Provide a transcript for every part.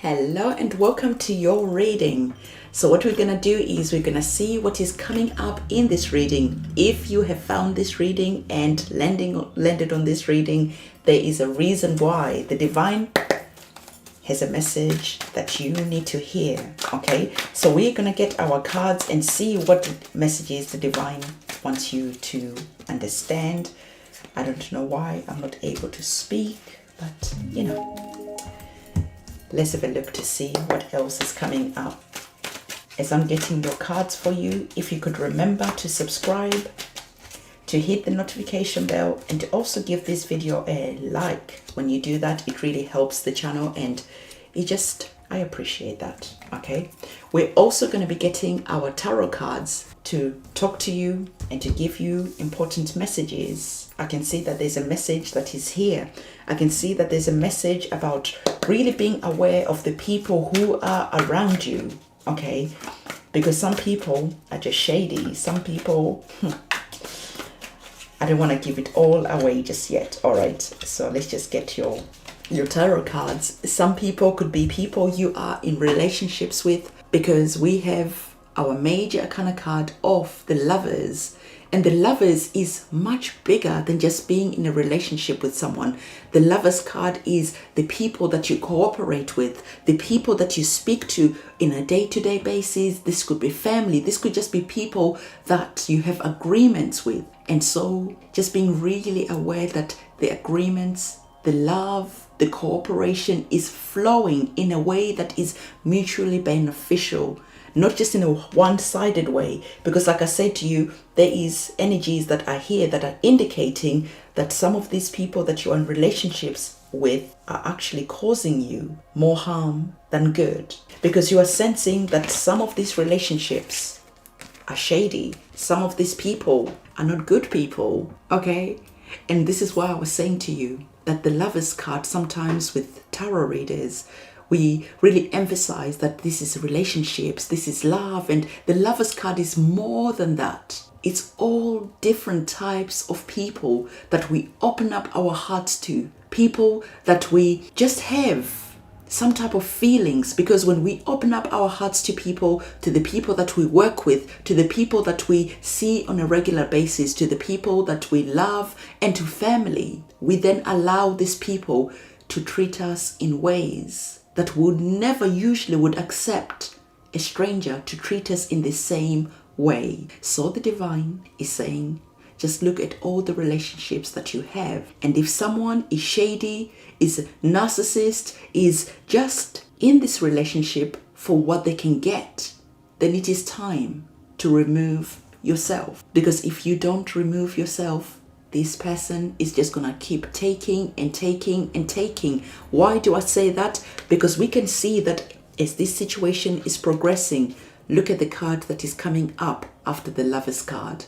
Hello and welcome to your reading. So what we're going to do is we're going to see what is coming up in this reading. If you have found this reading and landed on this reading, there is a reason why. The divine has a message that you need to hear. Okay, so we're going to get our cards and see what messages the divine wants you to understand. I don't know why I'm not able to speak, but you know. Let's have a look to see what else is coming up. As I'm getting your cards for you, if you could remember to subscribe, to hit the notification bell, and to also give this video a like. When you do that, it really helps the channel and I appreciate that. Okay, we're also going to be getting our tarot cards to talk to you and to give you important messages. I can see that there's a message that is here. I can see that there's a message about really being aware of the people who are around you. Okay, because some people are just shady. Some people, I don't want to give it all away just yet. All right, so let's just get your tarot cards. Some people could be people you are in relationships with, because we have our major arcana card of the Lovers, and the Lovers is much bigger than just being in a relationship with someone. The Lovers card is the people that you cooperate with, the people that you speak to in a day-to-day basis. This could be family, this could just be people that you have agreements with. And so just being really aware that the agreements, the love, the cooperation is flowing in a way that is mutually beneficial, not just in a one-sided way. Because like I said to you, there is energies that are here that are indicating that some of these people that you're in relationships with are actually causing you more harm than good, because you are sensing that some of these relationships are shady. Some of these people are not good people. Okay, and this is why I was saying to you that the Lovers card, sometimes with tarot readers, we really emphasize that this is relationships, this is love, and the Lovers card is more than that. It's all different types of people that we open up our hearts to, people that we just have some type of feelings, because when we open up our hearts to the people that we work with, to the people that we see on a regular basis, to the people that we love, and to family, we then allow these people to treat us in ways that would never usually would accept a stranger to treat us in the same way. So the divine is saying, just look at all the relationships that you have. And if someone is shady, is a narcissist, is just in this relationship for what they can get, then it is time to remove yourself. Because if you don't remove yourself, this person is just going to keep taking and taking and taking. Why do I say that? Because we can see that as this situation is progressing, look at the card that is coming up after the Lovers card.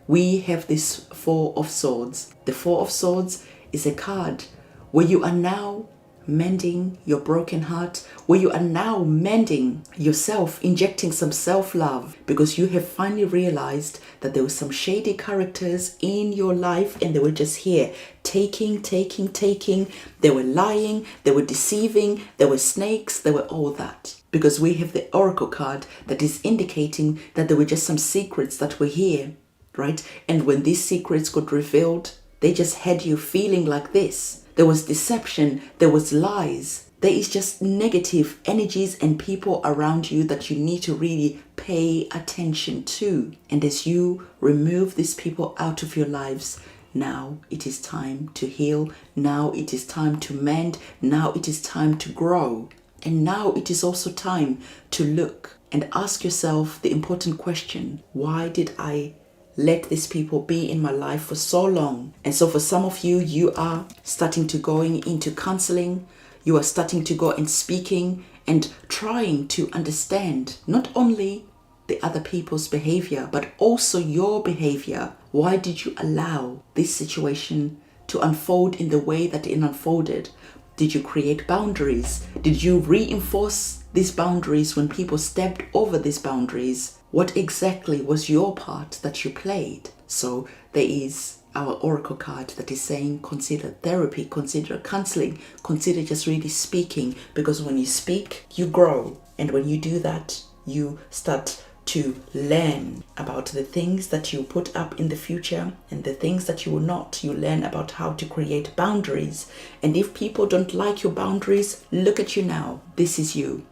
We have this Four of Swords. The Four of Swords is a card where you are now mending your broken heart, where you are now mending yourself, injecting some self-love, because you have finally realized that there were some shady characters in your life and they were just here taking. They were lying, they were deceiving, they were snakes, they were all that. Because we have the Oracle card that is indicating that there were just some secrets that were here, right? And when these secrets got revealed, they just had you feeling like this. There was deception, there was lies. There is just negative energies and people around you that you need to really pay attention to. And as you remove these people out of your lives, now it is time to heal. Now it is time to mend. Now it is time to grow. And now it is also time to look and ask yourself the important question: why did I let these people be in my life for so long? And so for some of you, you are starting to going into counseling. You are starting to go and speaking and trying to understand not only the other people's behavior, but also your behavior. Why did you allow this situation to unfold in the way that it unfolded? Did you create boundaries? Did you reinforce these boundaries when people stepped over these boundaries? What exactly was your part that you played? So there is our oracle card that is saying consider therapy, consider counseling, consider just really speaking, because when you speak, you grow. And when you do that, you start to learn about the things that you put up in the future and the things that you will not. You learn about how to create boundaries. And if people don't like your boundaries, look at you now. This is you.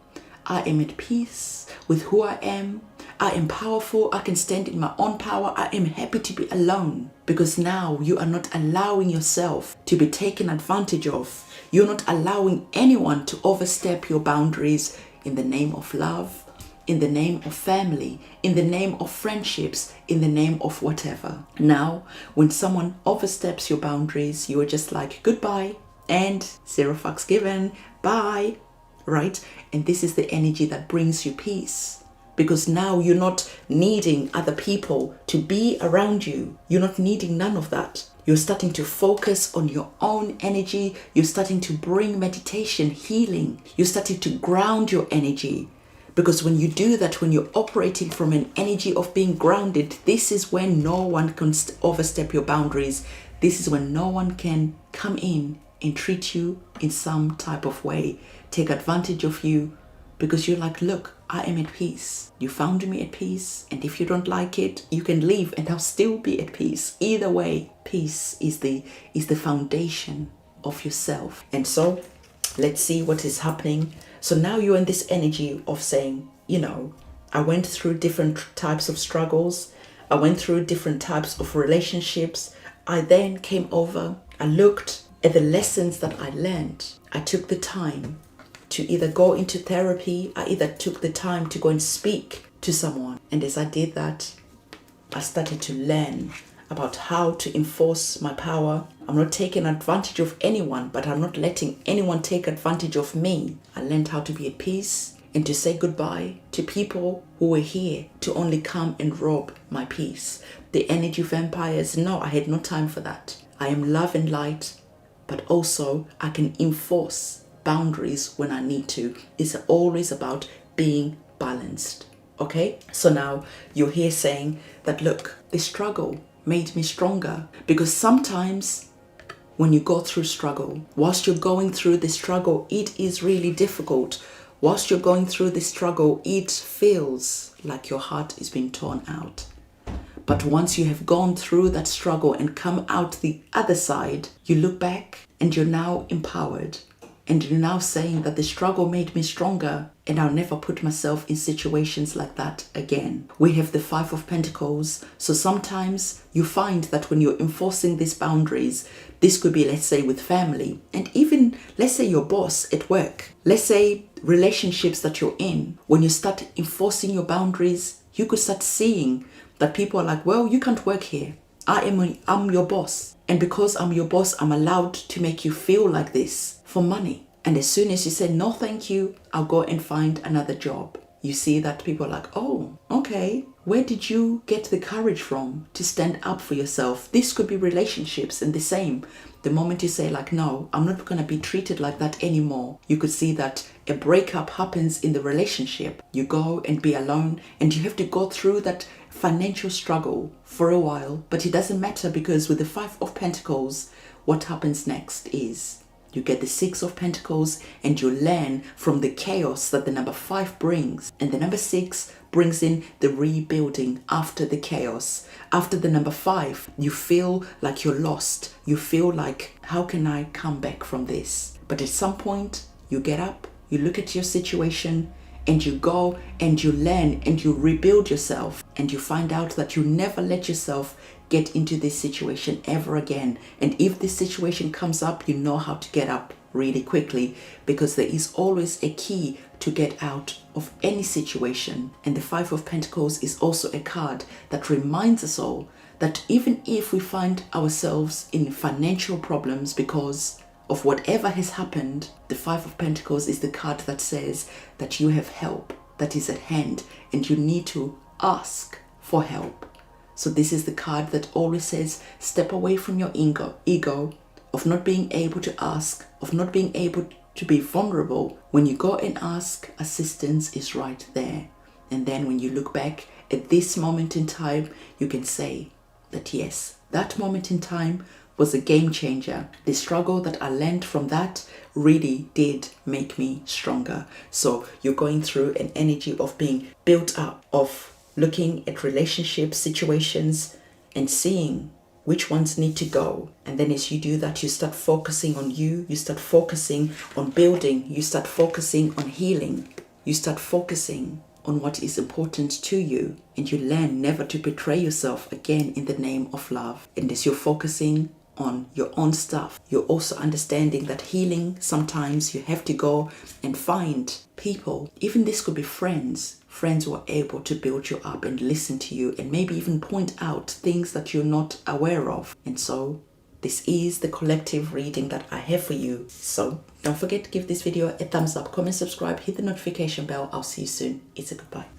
I am at peace with who I am. I am powerful. I can stand in my own power. I am happy to be alone, because now you are not allowing yourself to be taken advantage of. You're not allowing anyone to overstep your boundaries in the name of love, in the name of family, in the name of friendships, in the name of whatever. Now, when someone oversteps your boundaries, you are just like, goodbye, and zero fucks given, bye, right? And this is the energy that brings you peace, because now you're not needing other people to be around you. You're not needing none of that. You're starting to focus on your own energy. You're starting to bring meditation, healing. You're starting to ground your energy. Because when you do that, when you're operating from an energy of being grounded, this is when no one can overstep your boundaries. This is when no one can come in and treat you in some type of way, take advantage of you, because you're like, look, I am at peace. You found me at peace. And if you don't like it, you can leave and I'll still be at peace. Either way, peace is the foundation of yourself. And so let's see what is happening. So now you're in this energy of saying, you know, I went through different types of struggles. I went through different types of relationships. I then came over. I looked at the lessons that I learned. I took the time to either go into therapy. I either took the time to go and speak to someone. And as I did that, I started to learn about how to enforce my power. I'm not taking advantage of anyone, but I'm not letting anyone take advantage of me. I learned how to be at peace and to say goodbye to people who were here to only come and rob my peace. The energy vampires, no, I had no time for that. I am love and light, but also I can enforce boundaries when I need to. It's always about being balanced. Okay? So now you're here saying that, look, the struggle made me stronger, because sometimes when you go through struggle, whilst you're going through the struggle, it is really difficult. Whilst you're going through the struggle, it feels like your heart is being torn out. But once you have gone through that struggle and come out the other side, you look back and you're now empowered. And you're now saying that the struggle made me stronger and I'll never put myself in situations like that again. We have the 5 of Pentacles. So sometimes you find that when you're enforcing these boundaries, this could be, let's say, with family, and even, let's say, your boss at work. Let's say relationships that you're in. When you start enforcing your boundaries, you could start seeing that people are like, well, you can't work here. I'm your boss. And because I'm your boss, I'm allowed to make you feel like this for money. And as soon as you say, no, thank you, I'll go and find another job. You see that people are like, oh, okay. Where did you get the courage from to stand up for yourself? This could be relationships, and the same. The moment you say like, no, I'm not going to be treated like that anymore. You could see that a breakup happens in the relationship. You go and be alone, and you have to go through that financial struggle for a while. But it doesn't matter, because with the 5 of Pentacles, what happens next is you get the 6 of Pentacles and you learn from the chaos that the number 5 brings. And the number 6 brings in the rebuilding after the chaos. After the number 5, you feel like you're lost. You feel like, how can I come back from this? But at some point, you get up, you look at your situation, and you go and you learn and you rebuild yourself. And you find out that you never let yourself get into this situation ever again. And if this situation comes up, you know how to get up really quickly, because there is always a key to get out of any situation. And the 5 of Pentacles is also a card that reminds us all that even if we find ourselves in financial problems because of whatever has happened, the 5 of Pentacles is the card that says that you have help that is at hand and you need to ask for help. So this is the card that always says, step away from your ego of not being able to ask, of not being able to be vulnerable. When you go and ask, assistance is right there. And then when you look back at this moment in time, you can say, that yes, that moment in time was a game changer. The struggle that I learned from that really did make me stronger. So you're going through an energy of being built up, of looking at relationship situations and seeing which ones need to go. And then as you do that, you start focusing on you start focusing on building, you start focusing on healing, you start focusing on what is important to you, and you learn never to betray yourself again in the name of love. And as you're focusing on your own stuff, you're also understanding that healing, sometimes you have to go and find people, even this could be friends who are able to build you up and listen to you and maybe even point out things that you're not aware of. And so this is the collective reading that I have for you. So don't forget to give this video a thumbs up, comment, subscribe, hit the notification bell. I'll see you soon. It's a goodbye.